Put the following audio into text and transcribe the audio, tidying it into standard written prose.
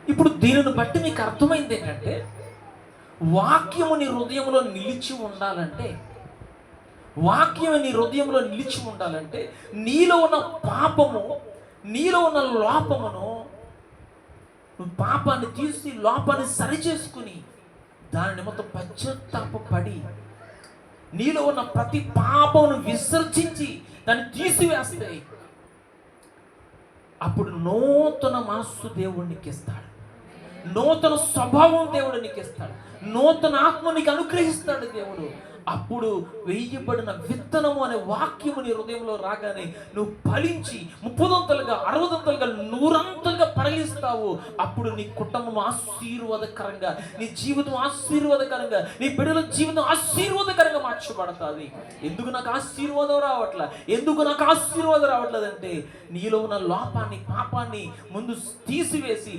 ఇప్పుడు దీనిని బట్టి మీకు అర్థమైంది ఏంటంటే, వాక్యము నీ హృదయంలో నిలిచి ఉండాలంటే, వాక్యం నీ హృదయంలో నిలిచి ఉండాలంటే, నీలో ఉన్న పాపము, నీలో ఉన్న లోపమును, నువ్వు పాపాన్ని తీసి లోపాన్ని సరిచేసుకుని దాని నిమిత్తం పశ్చాత్తాపడి, నీలో ఉన్న ప్రతి పాపమును విసర్జించి దాన్ని తీసివేస్తే, అప్పుడు నూతన మనస్సు దేవుడు నీకు ఇస్తాడు, నూతన స్వభావం దేవుడు నీకు ఇస్తాడు, నూతన ఆత్మ నీకు అనుగ్రహిస్తాడు దేవుడు. అప్పుడు వేయబడిన విత్తనము అనే వాక్యము నీ హృదయంలో రాగానే నువ్వు ఫలించి 30ంతలుగా 60ంతలుగా 100ంతలుగా ఫలిస్తావు. అప్పుడు నీ కుటుంబం ఆశీర్వాదకరంగా, నీ జీవితం ఆశీర్వాదకరంగా, నీ బిడ్డల జీవితం ఆశీర్వాదకరంగా మార్చబడుతుంది. ఎందుకు నాకు ఆశీర్వాదం రావట్లేదంటే, నీలో ఉన్న లోపాన్ని, పాపాన్ని ముందు తీసివేసి